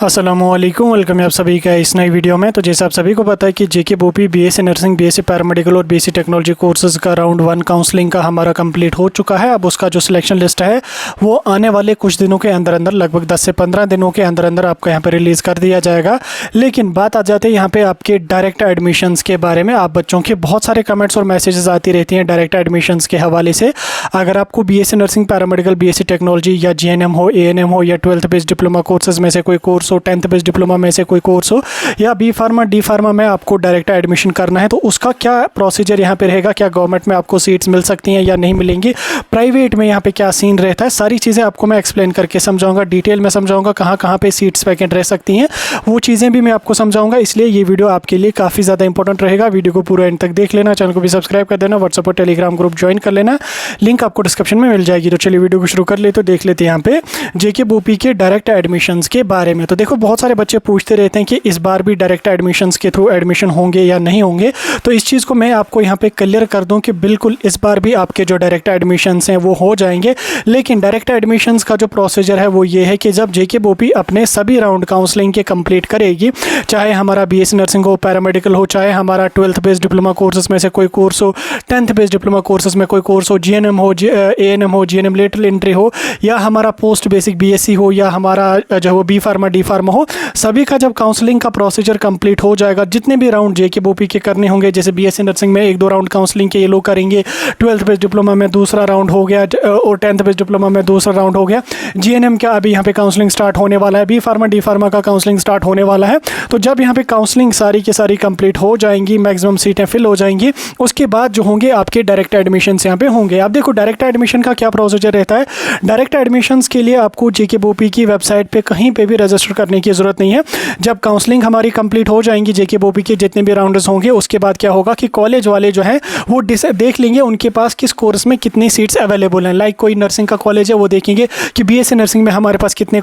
अस्सलामुअलैकुम, वेलकम है आप सभी का इस नई वीडियो में। तो जैसे आप सभी को पता है कि जेके बोपी बीएससी नर्सिंग, बीएससी पैरामेडिकल और बीएससी टेक्नोलॉजी कोर्सेज का राउंड 1 काउंसलिंग का हमारा कंप्लीट हो चुका है। अब उसका जो सिलेक्शन लिस्ट है वो आने वाले कुछ दिनों के अंदर अंदर, लगभग 10 से 15 दिनों के अंदर अंदर आपको यहाँ पर रिलीज़ कर दिया जाएगा। लेकिन बात आ जाती है यहाँ पर आपके डायरेक्ट एडमिशन्स के बारे में। आप बच्चों के बहुत सारे कमेंट्स और मैसेजेस आती रहती हैं डायरेक्ट एडमिशन्स के हवाले से। अगर आपको BSc nursing, paramedical, BSc technology या जीएनएम हो, एएनएम हो या 12th बेस्ड डिप्लोमा कोर्सेज में से कोई कोर्स हो, 10th बेस्ड डिप्लोमा में से कोई कोर्स हो या बी फार्मा, डी फार्मा में आपको डायरेक्ट एडमिशन करना है, तो उसका क्या प्रोसीजर यहाँ पे रहेगा, क्या गवर्नमेंट में आपको सीट्स मिल सकती हैं या नहीं मिलेंगी, प्राइवेट में यहाँ पे क्या सीन रहता है, सारी चीज़ें आपको मैं एक्सप्लेन करके समझाऊंगा, डिटेल में समझाऊंगा कहाँ कहाँ पे सीट्स वैकेंट रह सकती हैं, वो चीज़ें भी मैं आपको समझाऊंगा। इसलिए ये वीडियो आपके लिए काफ़ी ज़्यादा इंपॉर्टेंट रहेगा। वीडियो को पूरा एंड तक देख लेना, चैनल को भी सब्सक्राइब कर देना, व्हाट्सएप और टेलीग्राम ग्रुप ज्वाइन कर लेना, लिंक आपको डिस्क्रिप्शन में मिल जाएगी। तो चलिए वीडियो को शुरू कर ले। तो देख लेते हैं यहाँ पे जेके बोपी के डायरेक्ट एडमिशन्स के बारे में। तो देखो, बहुत सारे बच्चे पूछते रहते हैं कि इस बार भी डायरेक्ट एडमिशन्स के थ्रू एडमिशन होंगे या नहीं होंगे। तो इस चीज़ को मैं आपको यहाँ पे क्लियर कर दूं कि बिल्कुल इस बार भी आपके जो डायरेक्ट एडमिशन्स हैं वो हो जाएंगे। लेकिन डायरेक्ट एडमिशन्स का जो प्रोसीजर है वो ये है कि जब जेके बोपी अपने सभी राउंड काउंसलिंग के कंप्लीट करेगी, चाहे हमारा बीएससी नर्सिंग हो, पैरामेडिकल हो, चाहे हमारा 12th बेस्ड डिप्लोमा कोर्सेज में से कोई कोर्स हो, 10th बेस्ड डिप्लोमा कोर्सेज में कोई कोर्स हो, जीएनएम हो, एएनएम हो, जीएनएम लेटरल एंट्री हो, या हमारा पोस्ट बेसिक बीएससी हो, या हमारा जो बी फार्मा, डी फार्मा हो, सभी का जब काउंसलिंग का प्रोसीजर कंप्लीट हो जाएगा, जितने भी राउंड जेके बोपी के करने होंगे, जैसे बीएससी नर्सिंग में 1-2 राउंड काउंसलिंग के ये लोग करेंगे, 12th बेस्ड डिप्लोमा में दूसरा राउंड हो गया और 10th बेस्ड डिप्लोमा में दूसरा राउंड हो गया, जीएनएम का अभी यहाँ पे काउंसलिंग स्टार्ट होने वाला है, बी फार्मा, डी फार्मा का काउंसलिंग स्टार्ट होने वाला है। तो जब यहाँ पे काउंसलिंग सारी की सारी कंप्लीट हो जाएंगी, मैक्सिमम सीटें फिल हो जाएंगी, उसके बाद जो होंगे आपके डायरेक्ट एडमिशन यहाँ पे होंगे। आप देखो, डायरेक्ट एडमिशन का क्या प्रोसीजर रहता है। डायरेक्ट एडमिशन के लिए आपको जेके बोपी की वेबसाइट पे कहीं पे भी रजिस्टर करने की जरूरत नहीं है। जब काउंसलिंग हमारी कंप्लीट हो जाएंगी जेके बोपी के जितने भी राउंडर्स होंगे, उसके बाद क्या होगा कि कॉलेज वाले जो है वो देख लेंगे उनके पास किस कोर्स में कितनी सीट्स अवेलेबल हैं। लाइक कोई नर्सिंग का कॉलेज है, वो देखेंगे कि बीएससी नर्सिंग में हमारे पास कितने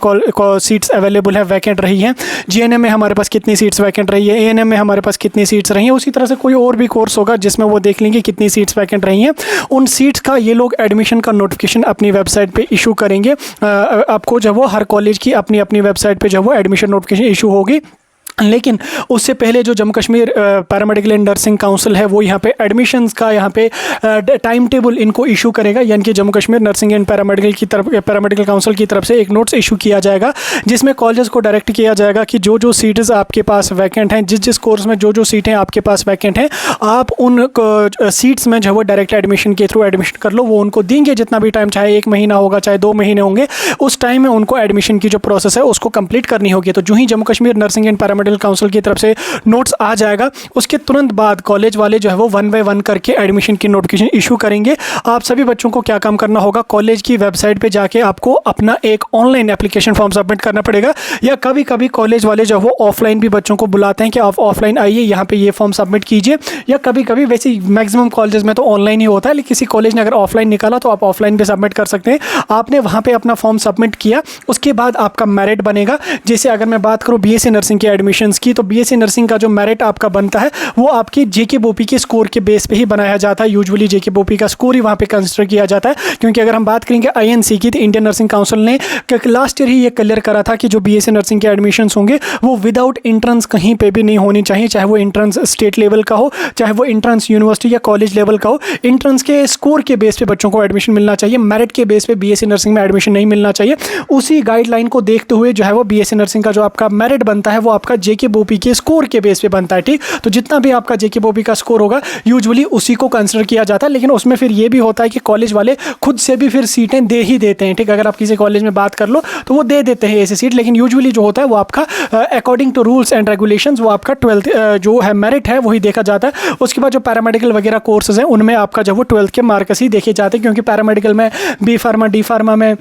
सीट्स अवेलेबल है, वैकेंट रही हैं, जीएनएम में हमारे पास कितनी सीट्स वैकेंट रही है, एएनएम में हमारे पास कितनी सीट्स रही हैं। उसी तरह से कोई और भी कोर्स होगा जिसमें वो देख लेंगे कितनी सीट्स वैकेंट रही हैं। उन सीट्स का ये लोग एडमिशन का नोटिफिकेशन अपनी वेबसाइट पे इशू करेंगे। आपको जब वो हर कॉलेज की अपनी अपनी वेबसाइट पे जब वो एडमिशन नोटिफिकेशन इशू होगी, लेकिन उससे पहले जो Jammu Kashmir paramedical and nursing council है वो यहाँ पे एडमिशन्स का यहाँ पे टाइम टेबल इनको इशू करेगा। यानी कि Jammu Kashmir nursing and paramedical council की तरफ से एक नोट्स इशू किया जाएगा, जिसमें कॉलेज को डायरेक्ट किया जाएगा कि जो जो सीट्स आपके पास वैकेंट हैं, जिस जिस कोर्स में जो जो सीटें आपके पास वैकेंट हैं, आप उन सीट्स में जो वो डायरेक्ट एडमिशन के थ्रू एडमिशन कर लो। वो उनको देंगे जितना भी टाइम, चाहे 1 महीना होगा, चाहे 2 महीने होंगे, उस टाइम में उनको एडमिशन की जो प्रोसेस है उसको कंप्लीट करनी होगी। तो जो ही Jammu Kashmir nursing and paramedical council की तरफ से नोट्स आ जाएगा, उसके तुरंत बाद कॉलेज वाले जो है वो 1 बाय 1 करके एडमिशन की नोटिफिकेशन इशू करेंगे। आप सभी बच्चों को क्या काम करना होगा, कॉलेज की वेबसाइट पे जाके आपको अपना एक ऑनलाइन एप्लीकेशन फॉर्म सबमिट करना पड़ेगा, या कभी कभी कॉलेज वाले जो है वो ऑफलाइन भी बच्चों को बुलाते हैं कि आप ऑफलाइन आइए, यहाँ पे ये फॉर्म सबमिट कीजिए। या कभी कभी, वैसे मैक्सिमम कॉलेज में तो ऑनलाइन ही होता है, लेकिन किसी कॉलेज ने अगर ऑफलाइन निकाला तो आप ऑफलाइन भी सबमिट कर सकते हैं। आपने वहाँ पे अपना फॉर्म सबमिट किया, उसके बाद आपका मेरिट बनेगा। जैसे अगर मैं बात करूँ बीएससी नर्सिंग के एडमिशन्स की, तो बीएससी नर्सिंग का जो मेरिट आपका बनता है वो आपकी जेके बोपी के स्कोर के बेस पे ही बनाया जाता है। यूजुअली जेके बोपी का स्कोर ही वहाँ पे कंसिडर किया जाता है, क्योंकि अगर हम बात करेंगे आईएनसी की, तो इंडियन नर्सिंग काउंसिल ने लास्ट ईयर ही ये क्लियर करा था कि जो बीएससी नर्सिंग के एडमिशन्स होंगे वो विदाउट एंट्रेंस कहीं पे भी नहीं होनी चाहिए, चाहे वो एंट्रेंस स्टेट लेवल का हो, चाहे वो एंट्रेंस यूनिवर्सिटी या कॉलेज लेवल का हो। एंट्रेंस के स्कोर के बेस पे बच्चों को एडमिशन मिलना चाहिए, मेरिट के बेस पे बीएससी नर्सिंग में एडमिशन नहीं मिलना चाहिए। उसी गाइडलाइन को देखते हुए जो है वो बीएससी नर्सिंग का जो आपका मेरिट बनता है वो आपका जेके बोपी के स्कोर के बेस पे बनता है। ठीक, तो जितना भी आपका जेके बोपी का स्कोर होगा यूजुअली उसी को कंसीडर किया जाता है। लेकिन उसमें फिर ये भी होता है कि कॉलेज वाले खुद से भी फिर सीटें दे ही देते हैं। ठीक, अगर आप किसी कॉलेज में बात कर लो तो वो दे देते हैं ऐसी सीट, लेकिन यूजुअली जो होता है वो आपका according to rules and regulations वो आपका 12th जो है मेरिट है वही देखा जाता है। उसके बाद जो पैरामेडिकल वगैरह कोर्सेज हैं उनमें आपका जो वो 12th के मार्क्स ही देखे जाते हैं, क्योंकि पैरामेडिकल में, बी फार्मा, डी फार्मा में,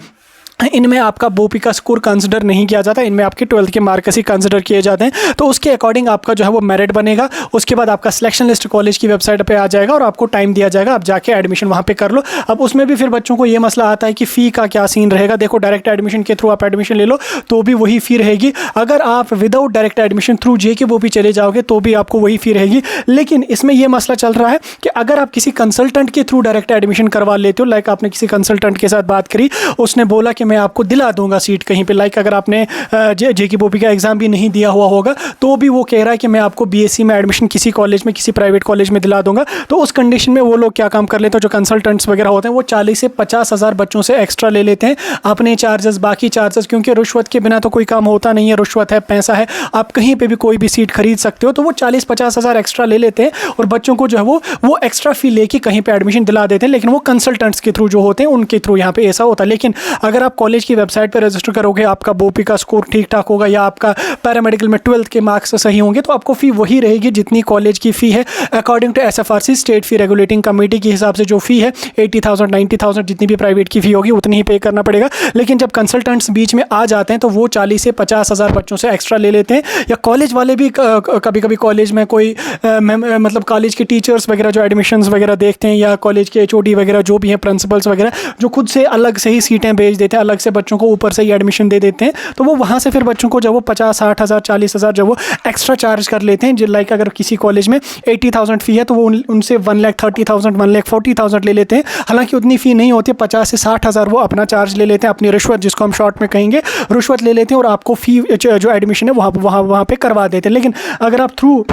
इनमें आपका बोपी का स्कोर कंसिडर नहीं किया जाता, इनमें आपके 12th के मार्क्स ही कंसिडर किए जाते हैं। तो उसके अकॉर्डिंग आपका जो है वो मेरिट बनेगा। उसके बाद आपका सिलेक्शन लिस्ट कॉलेज की वेबसाइट पे आ जाएगा और आपको टाइम दिया जाएगा, आप जाके एडमिशन वहाँ पे कर लो। अब उसमें भी फिर बच्चों को ये मसला आता है कि फ़ी का क्या सीन रहेगा। देखो, डायरेक्ट एडमिशन के थ्रू आप एडमिशन ले लो तो भी वही फ़ी रहेगी, अगर आप विदाउट डायरेक्ट एडमिशन थ्रू जेके बोपी चले जाओगे तो भी आपको वही फ़ी रहेगी। लेकिन इसमें यह मसला चल रहा है कि अगर आप किसी कंसल्टेंट के थ्रू डायरेक्ट एडमिशन करवा लेते हो, लाइक आपने किसी कंसल्टेंट के साथ बात करी, उसने बोला कि मैं आपको दिला दूंगा सीट कहीं पे। लाइक अगर आपने जेके बोपी का एग्ज़ाम भी नहीं दिया हुआ होगा तो भी वो कह रहा है कि मैं आपको बीएससी में एडमिशन किसी कॉलेज में, किसी प्राइवेट कॉलेज में दिला दूंगा। तो उस कंडीशन में वो लोग क्या काम कर लेते हैं, जो कंसल्टेंट्स वगैरह होते हैं वो 40 से 50 हज़ार बच्चों से एक्स्ट्रा ले लेते हैं अपने चार्जेस, बाकी चार्जेस, क्योंकि रुश्वत के बिना तो कोई काम होता नहीं है। रुश्वत है, पैसा है, आप कहीं पर भी कोई भी सीट खरीद सकते हो। तो वो 40-50 हज़ार एक्स्ट्रा ले लेते हैं और बच्चों को जो है वो एक्स्ट्रा फी लेके कहीं पे एडमिशन दिला देते हैं। लेकिन वो कंसल्टेंट्स के थ्रू जो होते हैं उनके थ्रू यहाँ पे ऐसा होता है। लेकिन अगर आप कॉलेज की वेबसाइट पर रजिस्टर करोगे, आपका बोपी का स्कोर ठीक ठाक होगा या आपका पैरामेडिकल में 12th के मार्क्स सही होंगे, तो आपको फ़ी वही रहेगी जितनी कॉलेज की फ़ी है according to SFRC, state fee regulating committee के हिसाब से। जो फ़ी है 80,000 90,000 जितनी भी प्राइवेट की फ़ी होगी उतनी ही पे करना पड़ेगा। लेकिन जब कंसल्टेंट्स बीच में आ जाते हैं तो वो 40 से 50 हज़ार बच्चों से एक्स्ट्रा ले लेते हैं। या कॉलेज वाले भी कभी कभी कॉलेज में कोई मतलब कॉलेज के टीचर्स वगैरह जो एडमिशन्स वगैरह देखते हैं, या कॉलेज के HOD वगैरह जो भी हैं, प्रिंसिपल्स वगैरह, जो खुद से अलग से ही सीटें भेज देते हैं, अलग से बच्चों को ऊपर से ही एडमिशन दे देते हैं। तो वो वहाँ से फिर बच्चों को जब वो 50-60 हज़ार 40 हज़ार जब वो एक्स्ट्रा चार्ज कर लेते हैं। लाइक अगर किसी कॉलेज में 80,000 फ़ी है तो वो उनसे 1,30,000 1,40,000 ले लेते हैं। हालांकि उतनी फ़ी नहीं होती, 50 से 60 हज़ार वो अपना चार्ज ले लेते हैं, अपनी रिश्वत, जिसको हम शॉर्ट में कहेंगे रिश्वत ले लेते हैं, और आपको फ़ी जो एडमिशन है वहाँ पे करवा देते हैं। लेकिन अगर आप थ्रू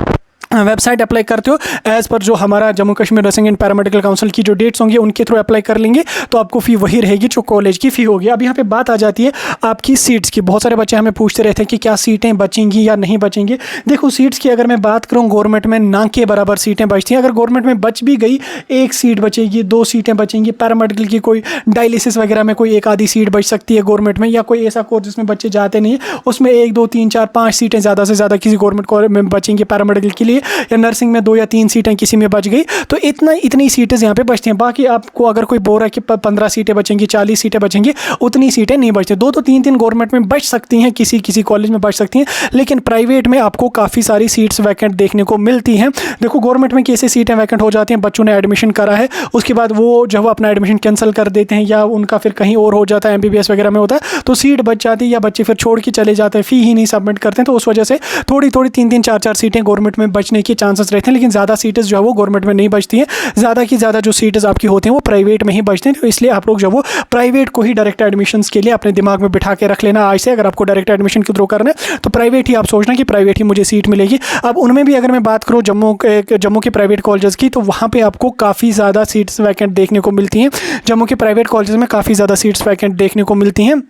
वेबसाइट अप्लाई करते हो एज़ पर जो हमारा Jammu Kashmir nursing and paramedical council की जो डेट्स होंगी उनके थ्रू अप्लाई कर लेंगे तो आपको फ़ी वही रहेगी जो कॉलेज की फ़ी होगी। अब यहाँ पे बात आ जाती है आपकी सीट्स की। बहुत सारे बच्चे हमें पूछते रहते हैं कि क्या सीटें बचेंगी या नहीं बचेंगी। देखो सीट्स की अगर मैं बात करूँ, गवर्नमेंट में ना के बराबर सीटें बचती हैं। अगर गवर्नमेंट में बच भी गई, 1 सीट बचेगी, 2 सीटें बचेंगी। पैरामेडिकल की कोई डायलिसिस वगैरह में कोई 1 आधी सीट बच सकती है गवर्नमेंट में, या कोई ऐसा कोर्स जिसमें बच्चे जाते नहीं है उसमें 1 2 3 4 5 सीटें ज़्यादा से ज़्यादा किसी गवर्नमेंट कॉलेज में बचेंगी पैरामेडिकल के लिए। या नर्सिंग में 2 या 3 सीटें किसी में बच गई, तो इतनी सीटें यहाँ पे बचती हैं। बाकी आपको अगर कोई बोल रहा है कि 15 सीटें बचेंगी, 40 सीटें बचेंगी, उतनी सीटें नहीं बचती। 2 तो 3 गवर्नमेंट में बच सकती हैं, किसी कॉलेज में बच सकती हैं, लेकिन प्राइवेट में आपको काफ़ी सारी सीट्स वैकेंट देखने को मिलती हैं। देखो गवर्नमेंट में कैसे सीटें वैकेंट हो जाती हैं, बच्चों ने एडमिशन करा है, उसके बाद वो जो है अपना एडमिशन कैंसिल कर देते हैं या उनका फिर कहीं और हो जाता है, MBBS वगैरह में होता है, तो सीट बच जाती है या बच्चे फिर छोड़ के चले जाते हैं, फ़ी ही नहीं सबमिट करते हैं। तो उस वजह से थोड़ी 3 4 सीटें गवर्नमेंट में बचने के चांसेस रहते हैं, लेकिन ज़्यादा सीटें जो है वो गवर्नमेंट में नहीं बचती हैं। ज़्यादा की ज़्यादा जो सीटें आपकी होती हैं वो प्राइवेट में ही बचती हैं। तो इसलिए आप लोग जो वो प्राइवेट को ही डायरेक्ट एडमिशन्स के लिए अपने दिमाग में बिठा के रख लेना आज से। अगर आपको डायरेक्ट एडमिशन के थ्रू करना है तो प्राइवेट ही आप सोचना कि प्राइवेट ही मुझे सीट मिलेगी। अब उनमें भी अगर मैं बात करूँ जम्मू के प्राइवेट कॉलेजेस की, तो वहाँ पर आपको काफ़ी ज़्यादा सीट्स वैकेंट देखने को मिलती हैं। जम्मू के प्राइवेट कॉलेजेस में काफ़ी ज़्यादा सीट्स वैकेंट देखने को मिलती हैं,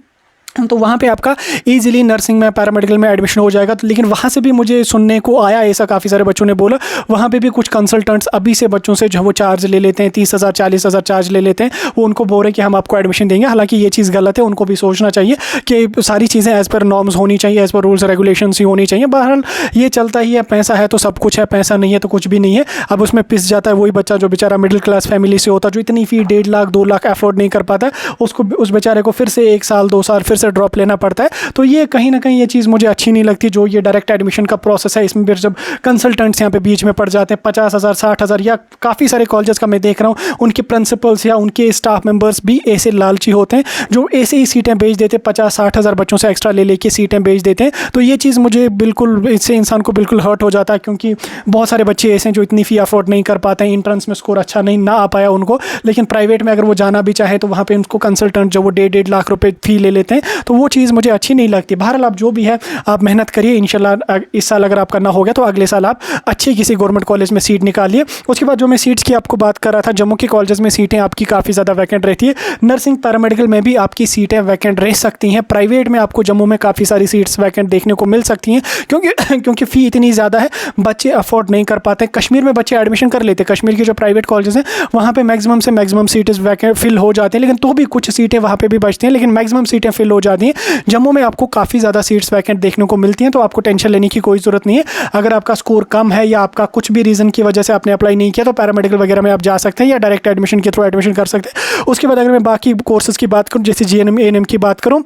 तो वहाँ पे आपका इजीली नर्सिंग में, पैरामेडिकल में एडमिशन हो जाएगा। तो लेकिन वहाँ से भी मुझे सुनने को आया, ऐसा काफ़ी सारे बच्चों ने बोला, वहाँ पे भी कुछ कंसल्टेंट्स अभी से बच्चों से जो वो चार्ज ले लेते हैं, 30,000 40,000 चार्ज ले लेते हैं। वो उनको बोल रहे हैं कि हम आपको एडमिशन देंगे। हालांकि ये चीज़ गलत है, उनको भी सोचना चाहिए कि सारी चीज़ें एज़ पर नॉर्म्स होनी चाहिए, एज़ पर रूल्स रेगुलेशंस ही होनी चाहिए। बहरहाल ये चलता ही है, पैसा है तो सब कुछ है, पैसा नहीं है तो कुछ भी नहीं है। अब उसमें पिस जाता है वही बच्चा जो बेचारा मिडिल क्लास फैमिली से होता है, जो इतनी फ़ी 1.5 लाख 2 लाख अफोर्ड नहीं कर पाता, उसको उस बेचारे को फिर से 1 साल 2 साल फिर से ड्रॉप लेना पड़ता है। तो ये कहीं ना कहीं ये चीज़ मुझे अच्छी नहीं लगती, जो ये डायरेक्ट एडमिशन का प्रोसेस है। इसमें फिर जब कंसल्टेंट्स यहाँ पे बीच में पड़ जाते हैं, 50,000 60,000, या काफ़ी सारे कॉलेजेस का मैं देख रहा हूँ उनके प्रिंसिपल्स या उनके स्टाफ मेंबर्स भी ऐसे लालची होते हैं जो ऐसे ही सीटें बेच देते हैं, 50-60 हज़ार बच्चों से एक्स्ट्रा ले लेके सीटें बेच देते हैं। तो ये चीज़ मुझे बिल्कुल, इससे इंसान को बिल्कुल हर्ट हो जाता है, क्योंकि बहुत सारे बच्चे ऐसे हैं जो इतनी फ़ी अफोर्ड नहीं कर पाते हैं, इंट्रेंस में स्कोर अच्छा नहीं ना आ पाया उनको, लेकिन प्राइवेट में अगर वो जाना भी चाहे तो वहाँ पर उनको कंसल्टेंट जो वो 1.5 लाख रुपये फ़ी ले लेते हैं। तो वो चीज़ मुझे अच्छी नहीं लगती। बहरहाल आप जो भी है आप मेहनत करिए, इंशाल्लाह इस साल अगर आपका ना हो गया तो अगले साल आप अच्छे किसी गवर्नमेंट कॉलेज में सीट निकालिए। उसके बाद जो मैं सीट्स की आपको बात कर रहा था, जम्मू के कॉलेजेस में सीटें आपकी काफ़ी ज़्यादा वैकेंट रहती है। नर्सिंग पैरामेडिकल में भी आपकी सीटें वैकेंट रह सकती हैं। प्राइवेट में आपको जम्मू में काफ़ी सारी सीट्स वैकेंट देखने को मिल सकती हैं, क्योंकि फ़ी इतनी ज़्यादा है, बच्चे अफोर्ड नहीं कर पाते। कश्मीर में बच्चे एडमिशन कर लेते हैं, कश्मीर के जो प्राइवेट कॉलेजेस हैं वहाँ पर मैक्सिमम से मैक्सिमम सीटें वैकेंट फिल हो जाती हैं, लेकिन तो भी कुछ सीटें वहाँ पर भी बचती हैं, लेकिन मैक्सिमम सीटें फिल हो जाती हैं। जम्मू में आपको काफ़ी ज़्यादा सीट्स वैकेंट देखने को मिलती हैं, तो आपको टेंशन लेने की कोई ज़रूरत नहीं है। अगर आपका स्कोर कम है या आपका कुछ भी रीज़न की वजह से आपने अप्लाई नहीं किया तो पैरामेडिकल वगैरह में आप जा सकते हैं या डायरेक्ट एडमिशन के थ्रू एडमिशन कर सकते हैं। उसके बाद अगर मैं बाकी कोर्सेज़ की बात करूँ, जैसे GNM ANM की बात करूँ,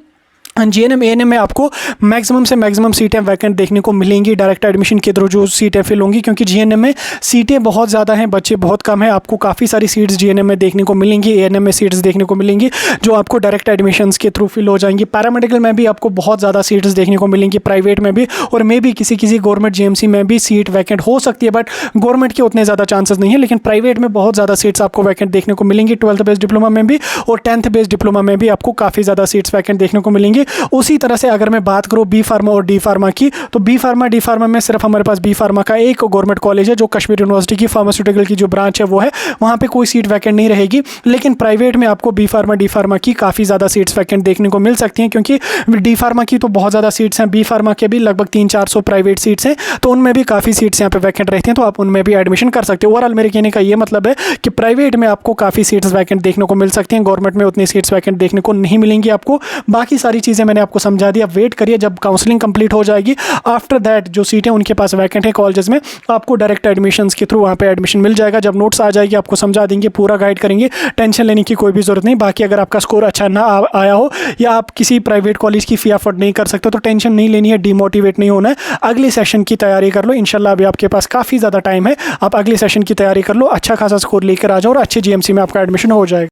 जीएनएम एएनएम में आपको मैक्सिमम से मैक्सिमम सीटें वैकेंट देखने को मिलेंगी डायरेक्ट एडमिशन के थ्रू जो सीटें फिल होंगी, क्योंकि जीएनएम में सीटें बहुत ज़्यादा हैं, बच्चे बहुत कम हैं। आपको काफ़ी सारी सीट्स जीएनएम में देखने को मिलेंगी, एएनएम में सीट्स देखने को मिलेंगी जो आपको डायरेक्ट एडमिशन्स के थ्रू फिल हो जाएंगी। पैरामेडिकल में भी आपको बहुत ज़्यादा सीट्स देखने को मिलेंगी, प्राइवेट में भी, और मे भी किसी किसी गवर्नमेंट जीएमसी में भी सीट वैकेंट हो सकती है, बट गवर्नमेंट के उतने ज़्यादा चांसेस नहीं है। लेकिन प्राइवेट में बहुत ज़्यादा सीट्स आपको वैकेंट देखने को मिलेंगी। 12th बेस्ड डिप्लोमा में भी और 10th बेस्ड डिप्लोमा में भी आपको काफ़ी ज़्यादा सीट्स वैकेंट देखने को मिलेंगी। उसी तरह से अगर मैं बात करूं बी फार्मा और डी फार्मा की, तो बी फार्मा डी फार्मा में सिर्फ हमारे पास बी फार्मा का एक गवर्नमेंट कॉलेज है जो कश्मीर यूनिवर्सिटी की फार्मास्यूटिकल की जो ब्रांच है वो है, वहां पे कोई सीट वैकेंट नहीं रहेगी। लेकिन प्राइवेट में आपको बी फार्मा डी फार्मा की काफ़ी ज़्यादा सीट्स वैकेंट देखने को मिल सकती हैं, क्योंकि डी फार्मा की तो बहुत ज़्यादा सीट्स हैं, बी फार्मा के भी लगभग 300-400 प्राइवेट सीट्स हैं, तो उनमें भी काफ़ी सीट्स यहाँ पे वैकेंट रहती हैं, तो आप उनमें भी एडमिशन कर सकते हो। ओवरऑल मेरे कहने का ये मतलब है कि प्राइवेट में आपको काफ़ी सीट्स वैकेंट देखने को मिल सकती हैं, गवर्नमेंट में उतनी सीट्स वैकेंट देखने को नहीं मिलेंगी आपको। बाकी सारी चीज़ें मैंने आपको समझा दी, अब वेट करिए जब काउंसलिंग कंप्लीट हो जाएगी, आफ्टर दैट जो सीटें उनके पास वैकेंट है कॉलेजेस में, आपको डायरेक्ट एडमिशन्स के थ्रू वहाँ पे एडमिशन मिल जाएगा। जब नोट्स आ जाएगी आपको समझा देंगे, पूरा गाइड करेंगे, टेंशन लेने की कोई भी ज़रूरत नहीं। बाकी अगर आपका स्कोर अच्छा ना आया हो या आप किसी प्राइवेट कॉलेज की फ़ी अफोर्ड नहीं कर सकते तो टेंशन नहीं लेनी है, डिमोटिवेट नहीं होना है। अगले सेशन की तैयारी कर लो, इंशाल्लाह अभी आपके पास काफ़ी ज़्यादा टाइम है, आप अगले सेशन की तैयारी कर लो, अच्छा खासा स्कोर लेकर आ जाओ और अच्छे जीएमसी में आपका एडमिशन हो जाएगा।